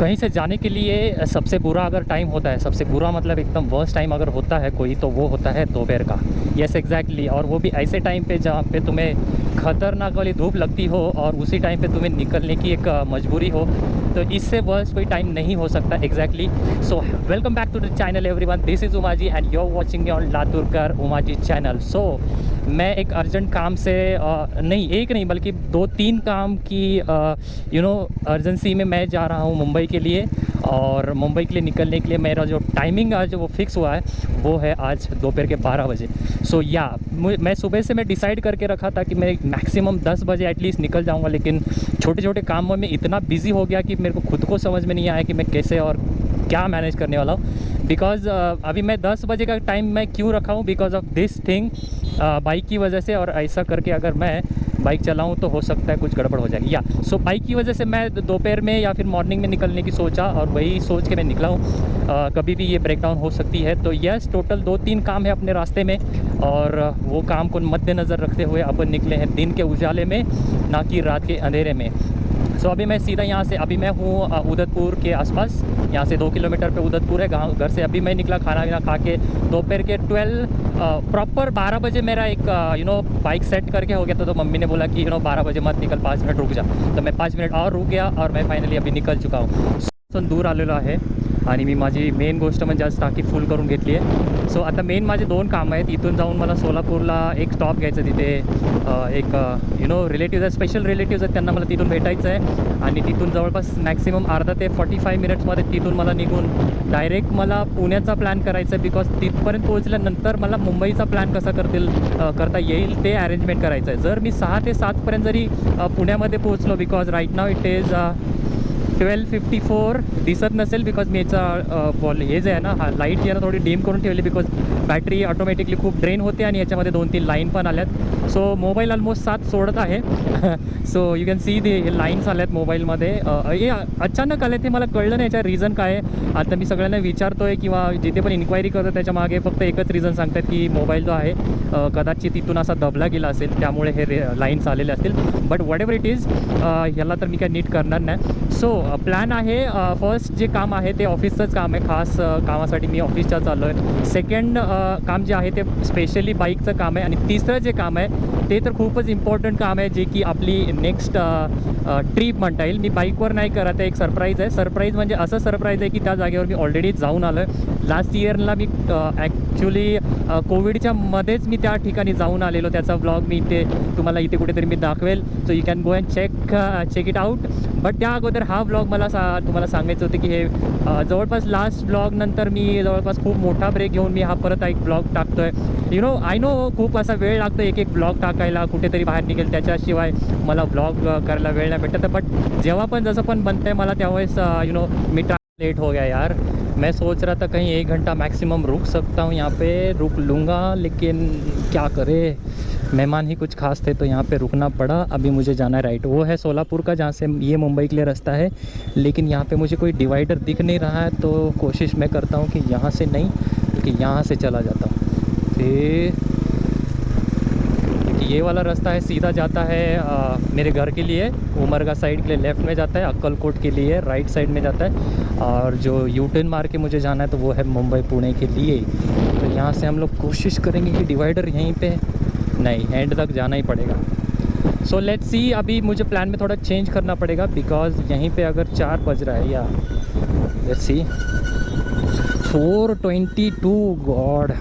कहीं से जाने के लिए सबसे बुरा अगर टाइम होता है, सबसे बुरा मतलब एकदम वर्स्ट टाइम अगर होता है कोई, तो वो होता है दोपहर का। Yes exactly. और वो भी ऐसे टाइम पे जहाँ पे तुम्हें खतरनाक वाली धूप लगती हो और उसी टाइम पे तुम्हें निकलने की एक मजबूरी हो, तो इससे वर्स्ट कोई टाइम नहीं हो सकता। Exactly. So welcome back to the channel everyone, this is Umaji and you are watching on Laturkar Umaji channel. So मैं एक अर्जेंट काम से नहीं एक नहीं बल्कि 2-3 काम की अर्जेंसी में मैं जा रहा हूँ मुंबई के लिए। और मुंबई के लिए निकलने के लिए मेरा जो टाइमिंग आज वो फिक्स हुआ है वो है आज दोपहर के 12 बजे। सो या मैं सुबह से मैं डिसाइड करके रखा था कि मैं मैक्सिमम 10 बजे एटलीस्ट निकल जाऊंगा, लेकिन छोटे छोटे कामों में इतना बिजी हो गया कि मेरे को खुद को समझ में नहीं आया कि मैं कैसे और क्या मैनेज करने वाला हूँ। बिकॉज़ अभी मैं 10 बजे का टाइम मैं क्यों रखा हूँ, because of this thing, bike की वजह से। और ऐसा करके अगर मैं बाइक चलाऊं तो हो सकता है कुछ गड़बड़ हो जाएगी। या सो बाइक की वजह से मैं दोपहर में या फिर मॉर्निंग में निकलने की सोचा और वही सोच के मैं निकला हूँ। कभी भी ये ब्रेकडाउन हो सकती है। तो यस, टोटल 2-3 काम है अपने रास्ते में, और वो काम को मद्देनज़र रखते हुए अपन निकले हैं दिन के उजाले में, ना कि रात के अंधेरे में। सो अभी मैं सीधा यहाँ से, अभी मैं हूँ उदयपुर के आसपास, यहाँ से 2 किलोमीटर पे उदयपुर है गाँव। घर से अभी मैं निकला खाना वाना खा के, दोपहर के 12 बजे मेरा एक बाइक सेट करके हो गया था। तो मम्मी ने बोला कि 12 बजे मत निकल, 5 मिनट रुक जा। तो मैं 5 मिनट और रुक गया और मैं फायनली अभी निकल चुका हूँ। सो दूर आलेलो आहे आणि मी माझी मेन गोष्ट म्हणजे आज टाकी फुल करून घेतली आहे। सो आता मेन माझे 2 कामं आहेत। इथून जाऊन मला सोलापूरला एक स्टॉप घ्यायचं, तिथे एक रिलेटिव्ज आहेत, स्पेशल रिलेटिव्ज आहेत, त्यांना मला तिथून भेटायचं आहे। आणि तिथून जवळपास मॅक्सिमम अर्धा ते 45 मिनिट्समध्ये तिथून मला निघून डायरेक्ट मला पुण्याचा प्लॅन करायचा आहे। बिकॉज तिथपर्यंत पोहोचल्यानंतर मला मुंबईचा प्लॅन कसा करता येईल ते अरेंजमेंट करायचं आहे। जर मी 6 ते 7पर्यंत जरी पुण्यामध्ये पोहोचलो, because right now it is 12:54 दिसत नसेल, बिकॉज मी याचा हे जे आहे ना, हा लाईट जी आहे ना थोडी डीम करून ठेवली, बिकॉज बॅटरी ऑटोमॅटिकली खूप ड्रेन होते आणि याच्यामध्ये 2-3 लाईन पण आल्यात। सो मोबाईल ऑलमोस्ट 7 सोडत आहे। सो यू कॅन सी हे लाईन्स आल्यात मोबाईलमध्ये। हे अचानक आले, ते मला कळलं नाही याचा रिझन काय आहे। आता मी सगळ्यांना विचारतो आहे किंवा जिथे पण इन्क्वायरी करतो त्याच्या मागे फक्त एकच रिझन सांगतात की मोबाईल जो आहे कदाचित तिथून असा दबला गेला असेल, त्यामुळे हे लाईन्स आलेले असतील। But what ever it is, ह्याला तर मी काय नीट करणार नाही। सो प्लॅन आहे, फर्स्ट जे काम आहे ते ऑफिसचंच काम आहे, खास कामासाठी मी ऑफिसच्या चाललो आहे। सेकंड काम जे आहे ते स्पेशली बाईकचं काम आहे। आणि तिसरं जे काम आहे ते तर खूपच इम्पॉर्टंट काम आहे, जे की आपली नेक्स्ट ट्रिप म्हणता येईल। मी बाईकवर नाही करत आहे, एक सरप्राईज आहे। सरप्राईज म्हणजे असं सरप्राईज आहे की त्या जागेवर मी ऑलरेडी जाऊन आलो आहे। लास्ट इयरला मी ॲक्च्युली कोविडच्या मध्येच मी त्या ठिकाणी जाऊन आलेलो, त्याचा व्लॉग मी इथे तुम्हाला इथे कुठेतरी मी दाखवेल। So you can go and check it out. But त्या अगोदर हा व्लॉग मला तुम्हाला सांगायचं होतं की हे जवळपास लास्ट व्लॉगनंतर मी जवळपास खूप मोठा ब्रेक घेऊन मी हा परत एक व्लॉग टाकतो आहे। आय नो खूप असा वेळ लागतो एक व्लॉग टाकायला, कुठेतरी बाहेर निघेल त्याच्याशिवाय मला व्लॉग करायला वेळ नाही भेटत। बट जेव्हा पण जसं पण बनतं आहे मला त्यावेळेस मी लेट हो गया यार। मैं सोच रहा था कहीं 1 घंटा मैक्सिमम रुक सकता हूँ, यहाँ पे रुक लूँगा, लेकिन क्या करे, मेहमान ही कुछ खास थे तो यहाँ पे रुकना पड़ा। अभी मुझे जाना है राइट, वो है सोलापुर का जहाँ से ये मुंबई के लिए रास्ता है, लेकिन यहाँ पे मुझे कोई डिवाइडर दिख नहीं रहा है। तो कोशिश मैं करता हूँ कि यहाँ से नहीं बल्कि यहाँ से चला जाता हूँ। फिर ये वाला रास्ता है सीधा जाता है मेरे घर के लिए, उमरगा साइड के लिए लेफ़्ट में जाता है, अक्कलकोट के लिए राइट साइड में जाता है, और जो यू टर्न मार के मुझे जाना है तो वो है मुंबई पुणे के लिए। तो यहाँ से हम लोग कोशिश करेंगे कि डिवाइडर यहीं पे नहीं, एंड तक जाना ही पड़ेगा। सो लेट्स सी, अभी मुझे प्लान में थोड़ा चेंज करना पड़ेगा, बिकॉज यहीं पे अगर 4 बज रहा है, या लेट्स सी 4:22, गॉड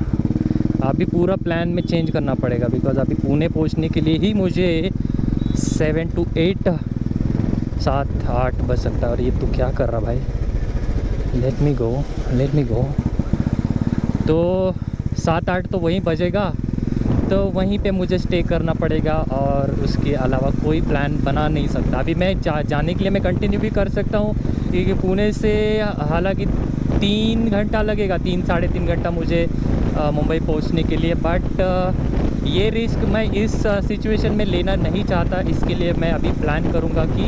अभी पूरा प्लान में चेंज करना पड़ेगा, बिकॉज अभी पुणे पहुंचने के लिए ही मुझे 7 to 8 7-8 बज सकता है। और ये तू क्या कर रहा भाई, लेट मी गो। तो 7-8 तो वहीं बजेगा, तो वहीं पे मुझे स्टे करना पड़ेगा, और उसके अलावा कोई प्लान बना नहीं सकता। अभी मैं जाने के लिए मैं कंटिन्यू भी कर सकता हूँ, क्योंकि पुणे से हालांकि 3 घंटा लगेगा, 3-3.5 घंटा मुझे मुंबई पहुंचने के लिए। बट ये रिस्क मैं इस सिचुएशन में लेना नहीं चाहता, इसके लिए मैं अभी प्लान करूँगा कि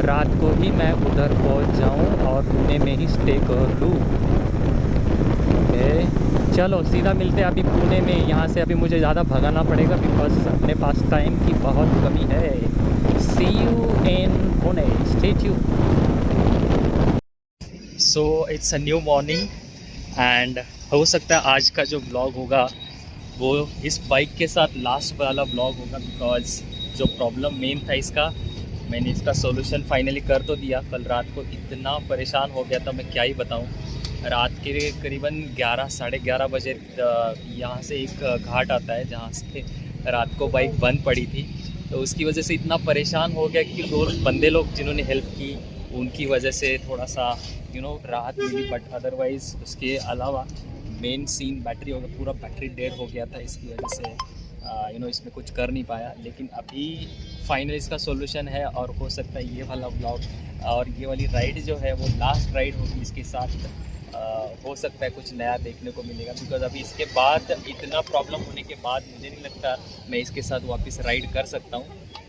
रात को ही मैं उधर पहुंच जाऊं और पुणे में ही स्टे कर लूँ। चलो सीधा मिलते हैं अभी पुणे में। यहाँ से अभी मुझे ज़्यादा भगाना पड़ेगा, बिकॉज अपने पास टाइम की बहुत कमी है। See you in Pune, stay tuned. So it's a new morning and हो सकता है आज का जो ब्लॉग होगा वो इस बाइक के साथ लास्ट वाला ब्लॉग होगा, बिकॉज जो प्रॉब्लम मेन था इसका, मैंने इसका सॉल्यूशन फाइनली कर तो दिया। कल रात को इतना परेशान हो गया था, मैं क्या ही बताऊं। रात के करीबन 11-11:30 बजे यहाँ से एक घाट आता है जहाँ से रात को बाइक बंद पड़ी थी, तो उसकी वजह से इतना परेशान हो गया कि दो बंदे लोग जिन्होंने हेल्प की उनकी वजह से थोड़ा सा राहत मिली। बट अदरवाइज़ उसके अलावा मेन सीन बैटरी हो गया, पूरा बैटरी डेड हो गया था, इसकी वजह से इसमें कुछ कर नहीं पाया। लेकिन अभी फाइनल इसका सॉल्यूशन है और हो सकता है ये वाला ब्लॉग और ये वाली राइड जो है वो लास्ट राइड होगी इसके साथ। हो सकता है कुछ नया देखने को मिलेगा, बिकॉज अभी इसके बाद इतना प्रॉब्लम होने के बाद मुझे नहीं लगता मैं इसके साथ वापस राइड कर सकता हूँ।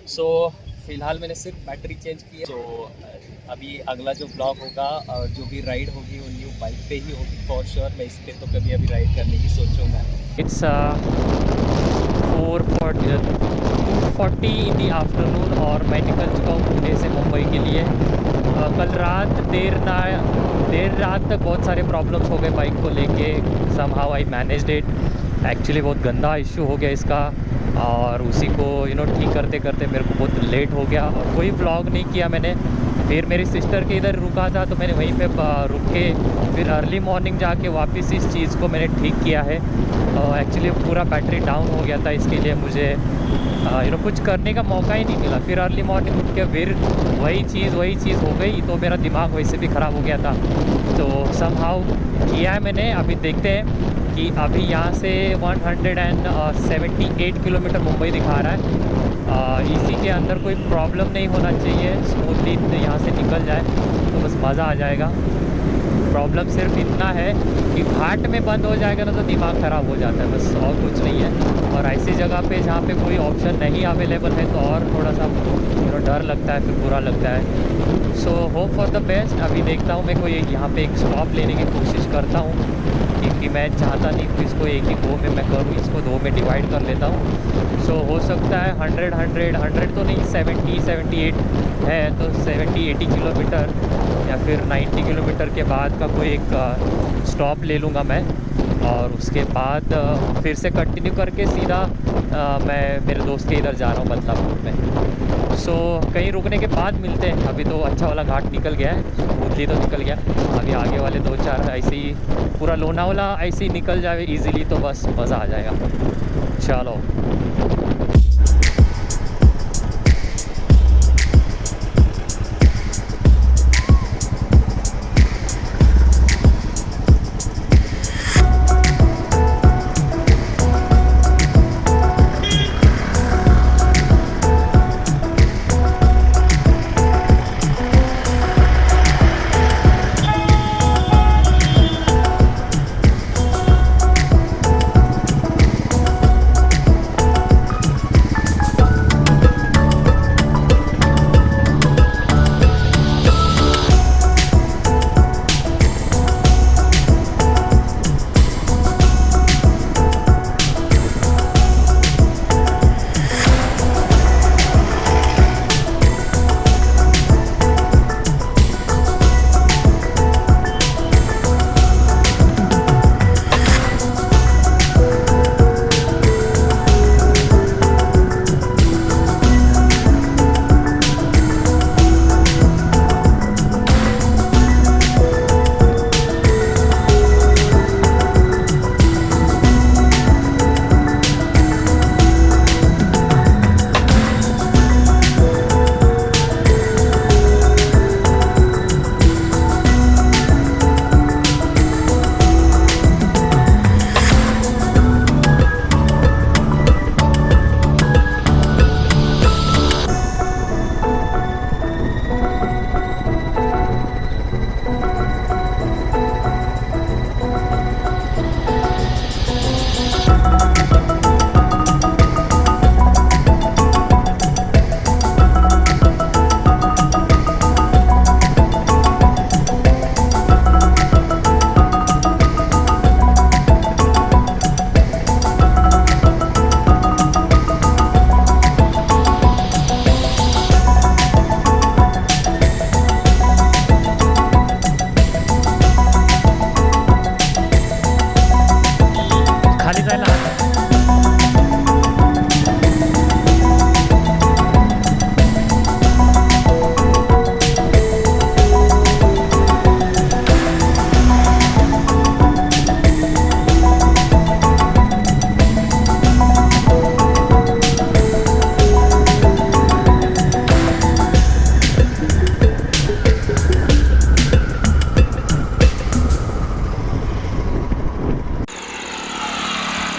सो फ़िलहाल मैंने सिर्फ बैटरी चेंज की है। तो अभी अगला जो ब्लॉग होगा और जो भी राइड होगी वो न्यू बाइक पे ही होगी फॉर श्योर। मैं इस पर तो कभी अभी राइड करने की सोचूंगा। इट्स 4:40 इन दी आफ्टरनून और मैं निकल चुका हूँ पुणे से मुंबई के लिए। कल रात देर रात तक बहुत सारे प्रॉब्लम्स हो गए बाइक को लेके। Somehow I managed it. Actually बहुत गंदा इशू हो गया इसका और उसी को ठीक करते करते मेरे को बहुत लेट हो गया और कोई व्लॉग नहीं किया मैंने। फिर मेरी सिस्टर के इधर रुका था तो मैंने वहीं पे रुक के फिर अर्ली मॉर्निंग जाके वापस इस चीज़ को मैंने ठीक किया है। एक्चुअली पूरा बैटरी डाउन हो गया था, इसके लिए मुझे कुछ करने का मौका ही नहीं मिला। फिर अर्ली मॉर्निंग उठ के फिर वही चीज़ हो गई, तो मेरा दिमाग वैसे भी ख़राब हो गया था। तो समहाउ किया है मैंने। अभी देखते हैं कि अभी यहाँ से 178 किलोमीटर मुंबई दिखा रहा है। इसी के अंदर कोई प्रॉब्लम नहीं होना चाहिए, स्मूथली यहाँ से निकल जाए तो बस मज़ा आ जाएगा। प्रॉब्लम सिर्फ इतना है कि घाट में बंद हो जाएगा ना तो दिमाग ख़राब हो जाता है, बस और कुछ नहीं है। और ऐसी जगह पे जहाँ पे कोई ऑप्शन नहीं अवेलेबल है तो और थोड़ा सा डर लगता है, फिर बुरा लगता है। So hope for the best. अभी देखता हूँ मैं कोई यहाँ पे एक स्टॉप लेने की कोशिश करता हूँ, क्योंकि मैं चाहता नहीं कि इसको एक ही गो में मैं करूँ, इसको दो में डिवाइड कर लेता हूँ। सो हो सकता है 100 तो नहीं, 70-78 है तो 70-80 किलोमीटर या फिर 90 किलोमीटर के बाद का कोई एक स्टॉप ले लूँगा मैं और उसके बाद फिर से कंटिन्यू करके सीधा मैं मेरे दोस्त के इधर जा रहा हूँ बदलापुर में। सो कहीं रुकने के बाद मिलते हैं। अभी तो अच्छा वाला घाट निकल गया है, स्मूथली तो निकल गया। अभी आगे वाले 2-4 ऐसे ही पूरा लोनावाला ऐसे ही निकल जाए इजीली तो बस मज़ा आ जाएगा। चलो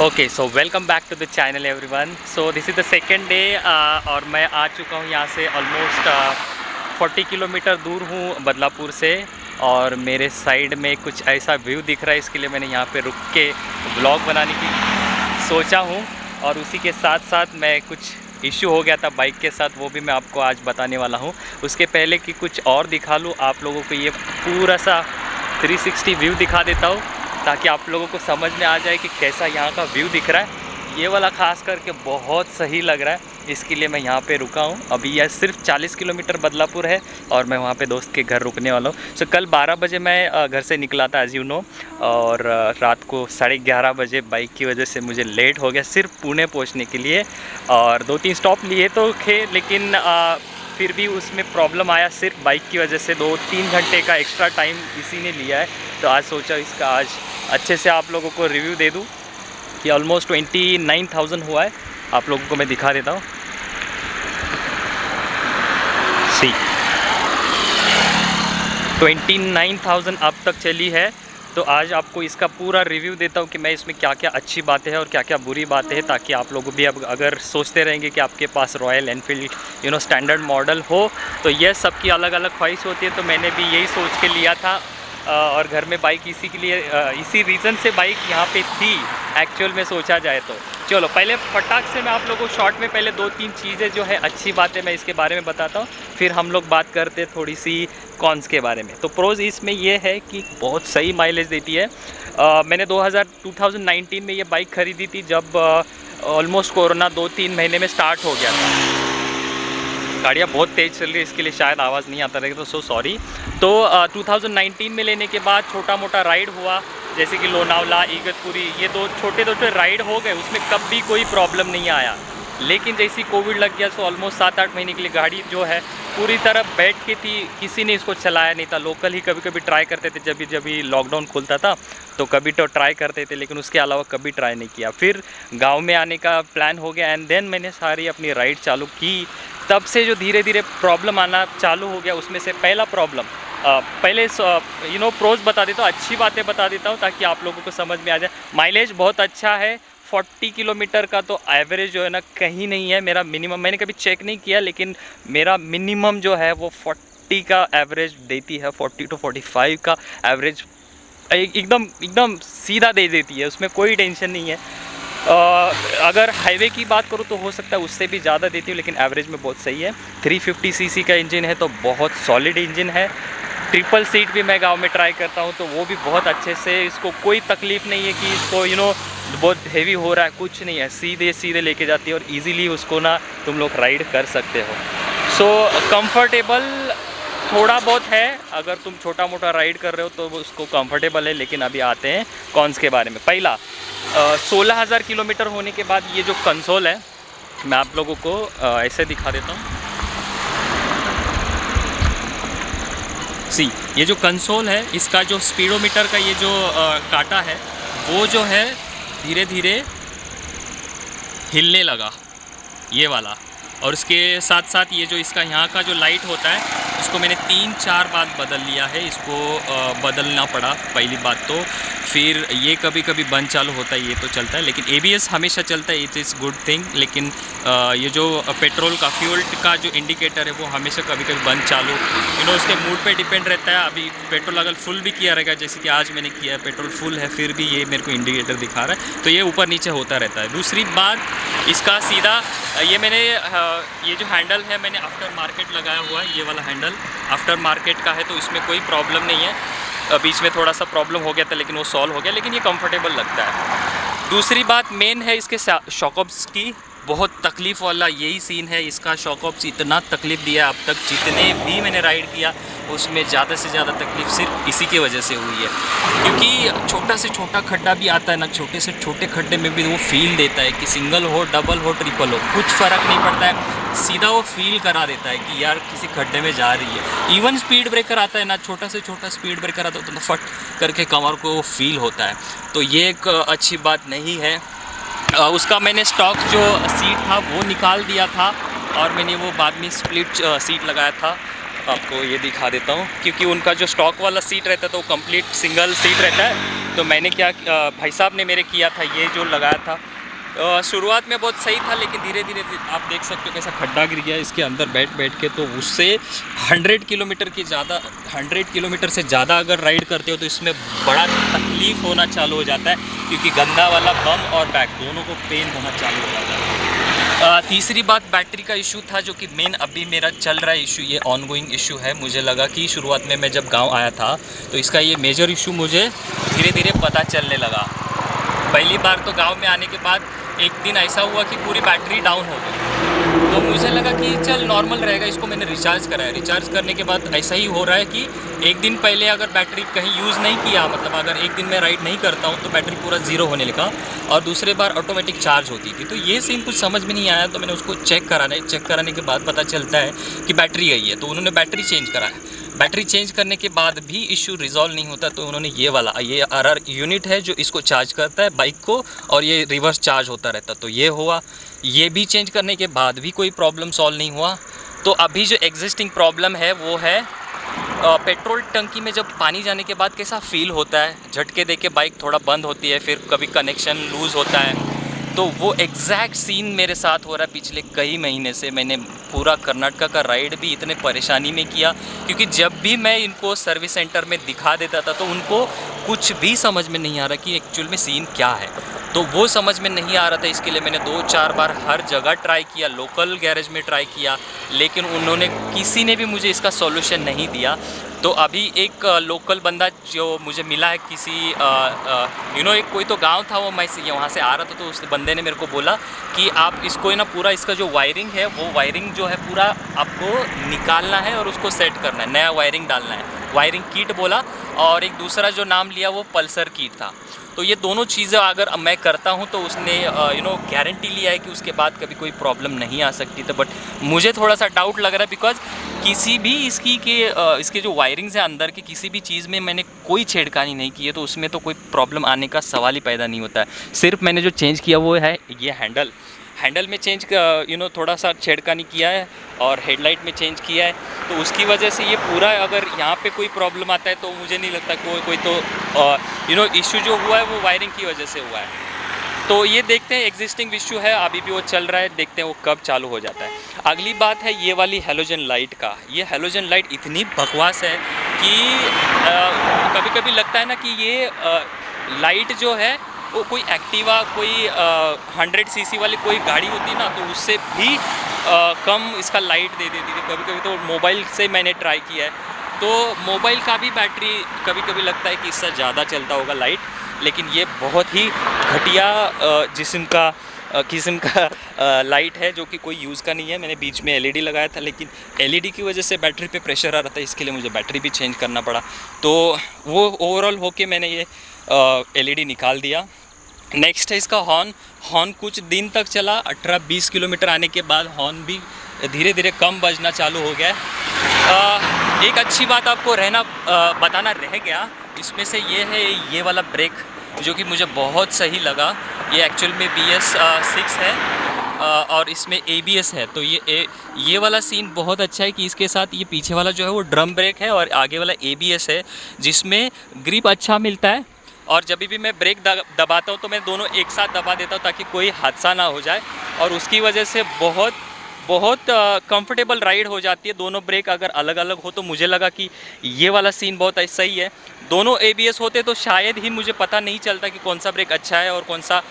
okay, so welcome back to the channel everyone. So this is the second day और मैं आ चुका हूँ यहाँ से ऑलमोस्ट 40 किलोमीटर दूर हूँ बदलापुर से। और मेरे साइड में कुछ ऐसा व्यू दिख रहा है, इसके लिए मैंने यहाँ पे रुक के ब्लॉग बनाने की सोचा हूँ। और उसी के साथ साथ मैं कुछ इशू हो गया था बाइक के साथ, वो भी मैं आपको आज बताने वाला हूँ। उसके पहले कि कुछ और दिखा लूँ आप लोगों को, ये पूरा सा 360 व्यू दिखा देता हूँ ताकि आप लोगों को समझ में आ जाए कि कैसा यहाँ का व्यू दिख रहा है। ये वाला ख़ास करके बहुत सही लग रहा है, इसके लिए मैं यहाँ पे रुका हूँ। अभी यह सिर्फ 40 किलोमीटर बदलापुर है और मैं वहाँ पे दोस्त के घर रुकने वाला हूँ। सो कल 12 बजे मैं घर से निकला था एज़ यू नो, और रात को 11:30 बजे बाइक की वजह से मुझे लेट हो गया सिर्फ पुणे पहुँचने के लिए। और 2-3 स्टॉप लिए तो थे, लेकिन फिर भी उसमें प्रॉब्लम आया सिर्फ बाइक की वजह से। 2-3 घंटे का एक्स्ट्रा टाइम इसी ने लिया है। तो आज सोचा इसका आज अच्छे से आप लोगों को रिव्यू दे दूं कि ऑलमोस्ट 29,000 हुआ है। आप लोगों को मैं दिखा देता हूं। सी 29,000 अब तक चली है। तो आज आपको इसका पूरा रिव्यू देता हूँ कि मैं इसमें क्या क्या अच्छी बातें हैं और क्या क्या बुरी बातें हैं, ताकि आप लोग भी अब अगर सोचते रहेंगे कि आपके पास रॉयल एनफील्ड स्टैंडर्ड मॉडल हो, तो ये सबकी अलग अलग ख्वाहिश होती है। तो मैंने भी यही सोच के लिया था और घर में बाइक इसी के लिए इसी रीज़न से बाइक यहाँ पे थी एक्चुअल में सोचा जाए तो। चलो पहले फटाक से मैं आप लोगों को शॉर्ट में पहले 2-3 चीज़ें जो है अच्छी बातें मैं इसके बारे में बताता हूँ, फिर हम लोग बात करते हैं थोड़ी सी कॉन्स के बारे में। तो प्रोज इसमें ये है कि बहुत सही माइलेज देती है। मैंने 2019 में ये बाइक ख़रीदी थी जब ऑलमोस्ट कोरोना 2-3 महीने में स्टार्ट हो गया था। गाड़ियाँ बहुत तेज़ चल रही है, इसके लिए शायद आवाज़ नहीं आता रहेगा, तो सो सॉरी। तो 2019 में लेने के बाद छोटा मोटा राइड हुआ, जैसे कि लोनावला, इगतपुरी, ये 2 छोटे राइड हो गए, उसमें कभी कोई प्रॉब्लम नहीं आया। लेकिन जैसे कोविड लग गया तो ऑलमोस्ट 7-8 महीने के लिए गाड़ी जो है पूरी तरह बैठ के थी, किसी ने इसको चलाया नहीं था। लोकल ही कभी कभी ट्राई करते थे, जब भी लॉकडाउन खुलता था तो कभी तो ट्राई करते थे, लेकिन उसके अलावा कभी ट्राई नहीं किया। फिर गांव में आने का प्लान हो गया एंड देन मैंने सारी अपनी राइड चालू की। तब से जो धीरे धीरे प्रॉब्लम आना चालू हो गया, उसमें से पहला प्रॉब्लम पहले प्रोज बता देता हूँ, अच्छी बातें बता देता हूँ ताकि आप लोगों को समझ में आ जाए। माइलेज बहुत अच्छा है, 40 किलोमीटर का तो एवरेज जो है ना कहीं नहीं है। मेरा मिनिमम मैंने कभी चेक नहीं किया, लेकिन मेरा मिनिमम जो है वो 40 का एवरेज देती है। 40 to 45 का एवरेज एकदम सीधा दे देती है, उसमें कोई टेंशन नहीं है। अगर हाईवे की बात करूँ तो हो सकता है उससे भी ज़्यादा देती हूँ, लेकिन एवरेज में बहुत सही है। 350 सीसी का इंजन है तो बहुत सॉलिड इंजन है। ट्रिपल सीट भी मैं गांव में ट्राई करता हूँ तो वो भी बहुत अच्छे से, इसको कोई तकलीफ़ नहीं है कि इसको बहुत हेवी हो रहा है, कुछ नहीं है, सीधे लेके जाती है और इजीली उसको ना तुम लोग राइड कर सकते हो। सो कंफर्टेबल थोड़ा बहुत है, अगर तुम छोटा मोटा राइड कर रहे हो तो उसको कंफर्टेबल है। लेकिन अभी आते हैं कॉन्स के बारे में। पहला 16,000 किलोमीटर होने के बाद ये जो कंसोल है, मैं आप लोगों को ऐसे दिखा देता हूँ। सी ये जो कंसोल है, इसका जो स्पीडोमीटर का ये जो कांटा है वो जो है धीरे धीरे हिलने लगा, ये वाला। और उसके साथ साथ ये जो इसका यहाँ का जो लाइट होता है, इसको मैंने 3-4 बार बदल लिया है, इसको बदलना पड़ा पहली बात तो। फिर ये कभी कभी बंद चालू होता है, ये तो चलता है, लेकिन ABS हमेशा चलता है, इट इज़ गुड थिंग। लेकिन ये जो पेट्रोल का फ्यूल का जो इंडिकेटर है वो हमेशा कभी कभी बंद चालू उसके मूड पे डिपेंड रहता है। अभी पेट्रोल अगर फुल भी किया रहेगा, जैसे कि आज मैंने किया है, पेट्रोल फुल है, फिर भी ये मेरे को इंडिकेटर दिखा रहा है, तो ये ऊपर नीचे होता रहता है। दूसरी बात इसका सीधा ये मैंने ये जो हैंडल है मैंने आफ्टर मार्केट लगाया हुआ है, ये वाला हैंडल आफ्टर मार्केट का है, तो इसमें कोई प्रॉब्लम नहीं है। बीच में थोड़ा सा प्रॉब्लम हो गया था लेकिन वो सॉल्व हो गया, लेकिन ये कंफर्टेबल लगता है। दूसरी बात मेन है इसके शॉकअप्स की, बहुत तकलीफ़ वाला यही सीन है। इसका शॉकअप्स इतना तकलीफ़ दिया अब तक, जितने भी मैंने राइड किया उसमें ज़्यादा से ज़्यादा तकलीफ़ सिर्फ इसी की वजह से हुई है, क्योंकि छोटा से छोटा खड्डा भी आता है ना, छोटे से छोटे खड्डे में भी वो फील देता है कि सिंगल हो, डबल हो, ट्रिपल हो, कुछ फ़र्क नहीं पड़ता है, सीधा वो फील करा देता है कि यार किसी खड्डे में जा रही है। इवन स्पीड ब्रेकर आता है ना, छोटा से छोटा स्पीड ब्रेकर आता है तो फट करके कमर को वो फील होता है, तो ये एक अच्छी बात नहीं है। उसका मैंने स्टॉक जो सीट था वो निकाल दिया था और मैंने वो बाद में स्प्लिट सीट लगाया था। आपको ये दिखा देता हूँ, क्योंकि उनका जो स्टॉक वाला सीट रहता है तो वो कंप्लीट सिंगल सीट रहता है, तो मैंने क्या भाई साहब ने मेरे किया था, ये जो लगाया था शुरुआत में बहुत सही था, लेकिन धीरे धीरे आप देख सकते हो कैसा खड्डा गिर गया इसके अंदर बैठ बैठ के। तो उससे 100 किलोमीटर से ज़्यादा अगर राइड करते हो तो इसमें बड़ा तकलीफ़ होना चालू हो जाता है, क्योंकि गंदा वाला बम और बैक दोनों को पेन होना चालू हो जाता है। तीसरी बात बैटरी का इशू था, जो कि मेन अभी मेरा चल रहा है इशू, ये ऑनगोइंग इशू है। मुझे लगा कि शुरुआत में मैं जब गाँव आया था तो इसका ये मेजर इशू मुझे धीरे धीरे पता चलने लगा। पहली बार तो गांव में आने के बाद एक दिन ऐसा हुआ कि पूरी बैटरी डाउन हो गई, तो मुझे लगा कि चल नॉर्मल रहेगा। इसको मैंने रिचार्ज कराया, रिचार्ज करने के बाद ऐसा ही हो रहा है कि एक दिन पहले अगर बैटरी कहीं यूज़ नहीं किया, मतलब अगर एक दिन मैं राइड नहीं करता हूँ तो बैटरी पूरा ज़ीरो होने लगा, और दूसरे बार ऑटोमेटिक चार्ज होती थी। तो ये सीन कुछ समझ में नहीं आया, तो मैंने उसको चेक कराने के बाद पता चलता है कि बैटरी गई है। तो उन्होंने बैटरी चेंज कराया। बैटरी चेंज करने के बाद भी इशू रिजॉल्व नहीं होता, तो उन्होंने ये RR यूनिट है जो इसको चार्ज करता है बाइक को, और ये रिवर्स चार्ज होता रहता। तो ये हुआ, ये भी चेंज करने के बाद भी कोई प्रॉब्लम सॉल्व नहीं हुआ। तो अभी जो एग्जिस्टिंग प्रॉब्लम है वो है पेट्रोल टंकी में जब पानी जाने के बाद कैसा फील होता है, झटके दे के बाइक थोड़ा बंद होती है, फिर कभी कनेक्शन लूज़ होता है। तो वो एग्जैक्ट सीन मेरे साथ हो रहा है पिछले कई महीने से। मैंने पूरा कर्नाटका का राइड भी इतने परेशानी में किया, क्योंकि जब भी मैं इनको सर्विस सेंटर में दिखा देता था तो उनको कुछ भी समझ में नहीं आ रहा कि एक्चुअल में सीन क्या है। तो वो समझ में नहीं आ रहा था, इसके लिए मैंने 2-4 बार हर जगह ट्राई किया, लोकल गैरेज में ट्राई किया, लेकिन उन्होंने किसी ने भी मुझे इसका सॉल्यूशन नहीं दिया। तो अभी एक लोकल बंदा जो मुझे मिला है किसी एक कोई तो गांव था, वो मैं वहाँ से आ रहा था, तो उस बंदे ने मेरे को बोला कि आप इसको ना पूरा इसका जो वायरिंग है वो वायरिंग जो है पूरा आपको निकालना है और उसको सेट करना है, नया वायरिंग डालना है, वायरिंग किट बोला। और एक दूसरा जो नाम लिया वो पल्सर किट था। तो ये दोनों चीज़ें अगर मैं करता हूँ तो उसने गारंटी लिया है कि उसके बाद कभी कोई प्रॉब्लम नहीं आ सकती। तो बट मुझे थोड़ा सा डाउट लग रहा है, बिकॉज किसी भी इसके जो वायरिंग्स है अंदर की किसी भी चीज़ में मैंने कोई छेड़खानी नहीं की है, तो उसमें तो कोई प्रॉब्लम आने का सवाल ही पैदा नहीं होता है। सिर्फ मैंने जो चेंज किया वो है ये हैंडल में चेंज थोड़ा सा छेड़खानी किया है, और हेडलाइट में चेंज किया है। तो उसकी वजह से ये पूरा, अगर यहाँ पे कोई प्रॉब्लम आता है तो मुझे नहीं लगता कोई तो इशू जो हुआ है वो वायरिंग की वजह से हुआ है। तो ये देखते हैं, एग्जिस्टिंग इशू है, अभी भी वो चल रहा है, देखते हैं वो कब चालू हो जाता है। अगली बात है ये वाली हेलोजन लाइट का। ये हेलोजन लाइट इतनी बकवास है कि कभी कभी लगता है ना कि ये लाइट जो है वो कोई एक्टिवा, कोई 100 cc वाली कोई गाड़ी होती ना तो उससे भी कम इसका लाइट दे देती थी। कभी कभी तो मोबाइल से मैंने ट्राई किया है, तो मोबाइल का भी बैटरी कभी कभी लगता है कि इससे ज़्यादा चलता होगा लाइट, लेकिन ये बहुत ही घटिया किस्म का लाइट है जो कि कोई यूज़ का नहीं है। मैंने बीच में LED लगाया था, लेकिन LED की वजह से बैटरी पे प्रेशर आ रहा था, इसके लिए मुझे बैटरी भी चेंज करना पड़ा। तो वो ओवरऑल होके मैंने ये LED निकाल दिया। नेक्स्ट है इसका हॉर्न कुछ दिन तक चला, 18-20 किलोमीटर आने के बाद हॉर्न भी धीरे धीरे कम बजना चालू हो गया। एक अच्छी बात आपको बताना रह गया, इसमें से ये है ये वाला ब्रेक, जो कि मुझे बहुत सही लगा। ये एक्चुअल में BS6 है और इसमें ABS है। तो ये वाला सीन बहुत अच्छा है कि इसके साथ ये पीछे वाला जो है वो ड्रम ब्रेक है और आगे वाला ABS है, जिसमें ग्रिप अच्छा मिलता है। और जब भी मैं ब्रेक दबाता हूँ तो मैं दोनों एक साथ दबा देता हूँ ताकि कोई हादसा ना हो जाए, और उसकी वजह से बहुत कंफर्टेबल राइड हो जाती है। दोनों ब्रेक अगर अलग अलग हो तो मुझे लगा कि ये वाला सीन बहुत सही है। दोनों ABS होते तो शायद ही मुझे पता नहीं चलता कि कौन सा ब्रेक अच्छा है और कौन सा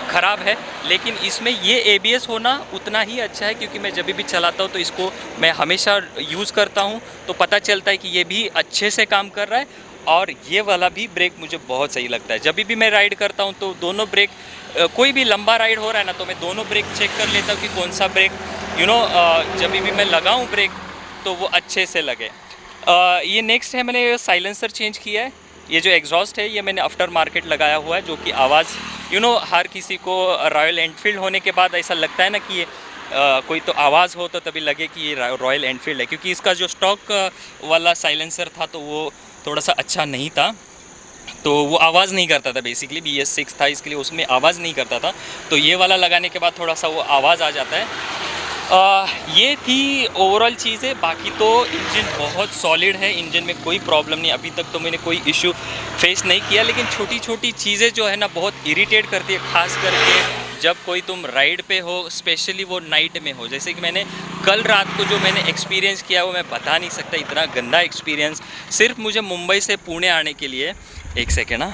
ख़राब है, लेकिन इसमें ये ABS होना उतना ही अच्छा है, क्योंकि मैं जब भी चलाता हूँ तो इसको मैं हमेशा यूज़ करता हूँ, तो पता चलता है कि ये भी अच्छे से काम कर रहा है। और ये वाला भी ब्रेक मुझे बहुत सही लगता है। जब भी मैं राइड करता हूँ तो दोनों ब्रेक, कोई भी लंबा राइड हो रहा है ना तो मैं दोनों ब्रेक चेक कर लेता हूँ कि कौन सा ब्रेक जब भी मैं लगाऊँ ब्रेक तो वो अच्छे से लगे। ये नेक्स्ट है, मैंने साइलेंसर चेंज किया है। ये जो एग्जॉस्ट है ये मैंने आफ्टर मार्केट लगाया हुआ है, जो कि आवाज़ हर किसी को रॉयल एनफील्ड होने के बाद ऐसा लगता है ना कि ये कोई तो आवाज़ हो तो तभी लगे कि ये रॉयल एनफील्ड है, क्योंकि इसका जो स्टॉक वाला साइलेंसर था तो वो थोड़ा सा अच्छा नहीं था, तो वो आवाज़ नहीं करता था। बेसिकली BS6 था, इसके लिए उसमें आवाज़ नहीं करता था। तो ये वाला लगाने के बाद थोड़ा सा वो आवाज़ आ जाता है। ये थी ओवरऑल चीज़ें। बाकी तो इंजन बहुत सॉलिड है, इंजन में कोई प्रॉब्लम नहीं, अभी तक तो मैंने कोई इशू फेस नहीं किया। लेकिन छोटी छोटी चीज़ें जो है ना बहुत इरिटेट करती है, ख़ास करके जब कोई तुम राइड पे हो, स्पेशली वो नाइट में हो। जैसे कि मैंने कल रात को जो मैंने एक्सपीरियंस किया वो मैं बता नहीं सकता, इतना गंदा एक्सपीरियंस। सिर्फ मुझे मुंबई से पुणे आने के लिए, एक सेकेंड ना,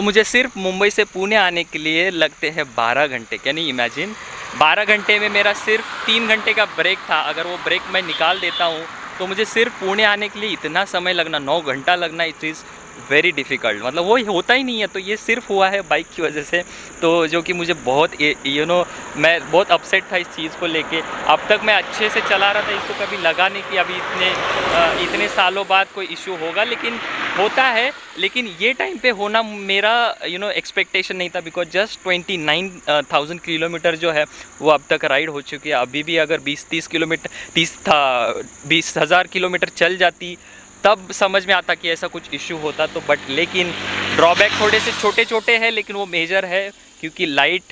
मुझे सिर्फ मुंबई से पुणे आने के लिए लगते हैं 12 घंटे। Can you imagine? 12 घंटे में मेरा सिर्फ 3 घंटे का ब्रेक था। अगर वो ब्रेक मैं निकाल देता हूँ तो मुझे सिर्फ पुणे आने के लिए इतना समय लगना, 9 घंटा लगना, इट इज़ वेरी डिफ़िकल्ट। मतलब वो होता ही नहीं है। तो ये सिर्फ हुआ है बाइक की वजह से, तो जो कि मुझे बहुत मैं बहुत अपसेट था इस चीज़ को लेके। अब तक मैं अच्छे से चला रहा था, इसको कभी लगा नहीं कि अभी इतने सालों बाद कोई इशू होगा, लेकिन होता है। लेकिन ये टाइम पे होना मेरा एक्सपेक्टेशन नहीं था, बिकॉज जस्ट 29,000 किलोमीटर जो है वो अब तक राइड हो चुकी है। अभी भी अगर 20,000 किलोमीटर चल जाती तब समझ में आता कि ऐसा कुछ इशू होता तो। बट लेकिन ड्रॉबैक थोड़े से छोटे छोटे हैं, लेकिन वो मेजर है, क्योंकि लाइट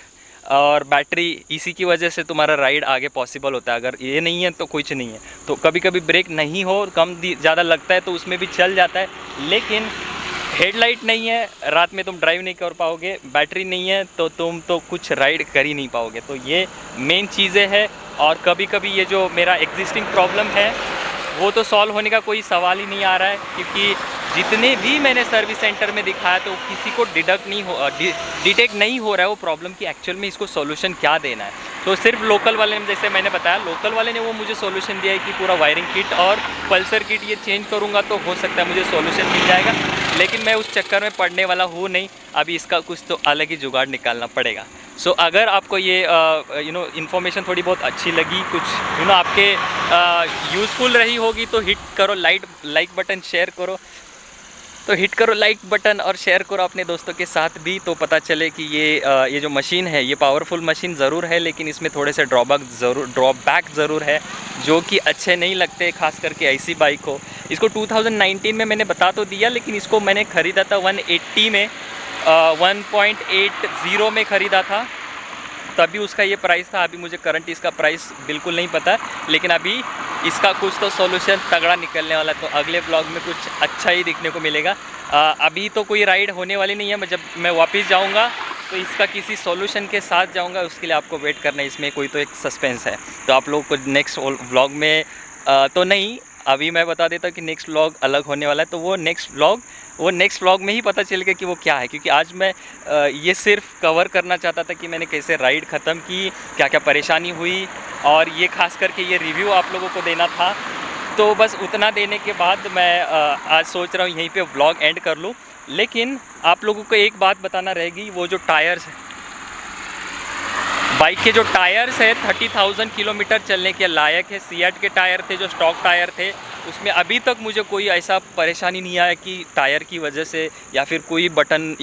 और बैटरी, इसी की वजह से तुम्हारा राइड आगे पॉसिबल होता है। अगर ये नहीं है तो कुछ नहीं है। तो कभी कभी ब्रेक नहीं हो, कम ज़्यादा लगता है तो उसमें भी चल जाता है। लेकिन हेडलाइट नहीं है, रात में तुम ड्राइव नहीं कर पाओगे, बैटरी नहीं है तो तुम तो कुछ राइड कर ही नहीं पाओगे। तो ये मेन चीज़ें हैं। और कभी कभी ये जो मेरा एग्जिस्टिंग प्रॉब्लम है वो तो सॉल्व होने का कोई सवाल ही नहीं आ रहा है, क्योंकि जितने भी मैंने सर्विस सेंटर में दिखाया तो किसी को डिटेक्ट नहीं हो रहा है वो प्रॉब्लम की एक्चुअल में इसको सॉल्यूशन क्या देना है। तो सिर्फ लोकल वाले ने, जैसे मैंने बताया, लोकल वाले ने वो मुझे सॉल्यूशन दिया है कि पूरा वायरिंग किट और पल्सर किट ये चेंज करूँगा तो हो सकता है मुझे सॉल्यूशन मिल जाएगा। लेकिन मैं उस चक्कर में पड़ने वाला हूँ नहीं, अभी इसका कुछ तो अलग ही जुगाड़ निकालना पड़ेगा। अगर आपको ये इन्फॉर्मेशन थोड़ी बहुत अच्छी लगी, कुछ आपके यूज़फुल रही होगी तो हिट करो लाइक बटन, शेयर करो तो हिट करो लाइक बटन और शेयर करो अपने दोस्तों के साथ भी, तो पता चले कि ये जो मशीन है ये पावरफुल मशीन ज़रूर है, लेकिन इसमें थोड़े से ड्रॉबैक ज़रूर है जो कि अच्छे नहीं लगते, खास करके ऐसी बाइक हो। इसको 2019 में मैंने बता तो दिया, लेकिन इसको मैंने ख़रीदा था 180 में, 1.80 में ख़रीदा था, तभी उसका ये प्राइस था। अभी मुझे करंट इसका प्राइस बिल्कुल नहीं पता, लेकिन अभी इसका कुछ तो सॉल्यूशन तगड़ा निकलने वाला है। तो अगले ब्लॉग में कुछ अच्छा ही दिखने को मिलेगा। अभी तो कोई राइड होने वाली नहीं है, जब मैं वापस जाऊंगा तो इसका किसी सॉल्यूशन के साथ जाऊंगा, उसके लिए आपको वेट करना है। इसमें कोई तो एक सस्पेंस है, तो आप लोग को नेक्स्ट ब्लॉग में तो नहीं, अभी मैं बता देता हूँ कि नेक्स्ट व्लॉग अलग होने वाला है। तो वो नेक्स्ट व्लॉग में ही पता चलेगा कि वो क्या है, क्योंकि आज मैं ये सिर्फ कवर करना चाहता था कि मैंने कैसे राइड ख़त्म की, क्या क्या परेशानी हुई, और ये खास करके ये रिव्यू आप लोगों को देना था। तो बस उतना देने के बाद मैं आज सोच रहा हूँ यहीं पे व्लॉग एंड कर लूँ। लेकिन आप लोगों को एक बात बताना रहेगी, वो जो टायर्स है, बाइक के जो टायर्स है 30,000 किलोमीटर चलने के लायक है। सीएट के टायर थे, जो स्टॉक टायर थे, उसमें अभी तक मुझे कोई ऐसा परेशानी नहीं आया कि टायर की वजह से या फिर कोई बटन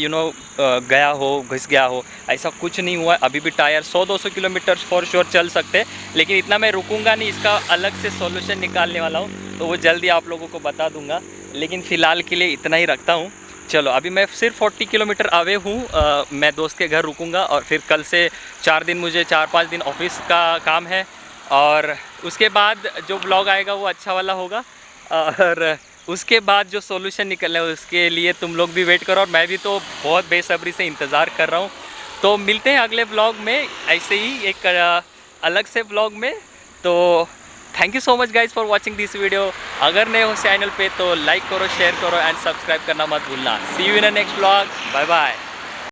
गया हो, घिस गया हो, ऐसा कुछ नहीं हुआ। अभी भी टायर 100-200 किलोमीटर फॉर श्योर चल सकते हैं, लेकिन इतना मैं रुकूंगा नहीं, इसका अलग से सॉल्यूशन निकालने वाला हूँ, तो वो जल्दी आप लोगों को बता दूंगा। लेकिन फ़िलहाल के लिए इतना ही रखता हूँ। चलो, अभी मैं सिर्फ 40 किलोमीटर अवे हूँ, मैं दोस्त के घर रुकूंगा, और फिर कल से 4 दिन, मुझे 4-5 दिन ऑफिस का काम है, और उसके बाद जो ब्लॉग आएगा वो अच्छा वाला होगा, और उसके बाद जो सॉल्यूशन निकलना है उसके लिए तुम लोग भी वेट करो, और मैं भी तो बहुत बेसब्री से इंतज़ार कर रहा हूँ। तो मिलते हैं अगले ब्लॉग में, ऐसे ही एक अलग से ब्लॉग में। तो thank you so much guys for watching this video. अगर नए हो चैनल पे तो लाइक करो, शेयर करो एंड सब्सक्राइब करना मत भूलना। See you in next blog, bye bye.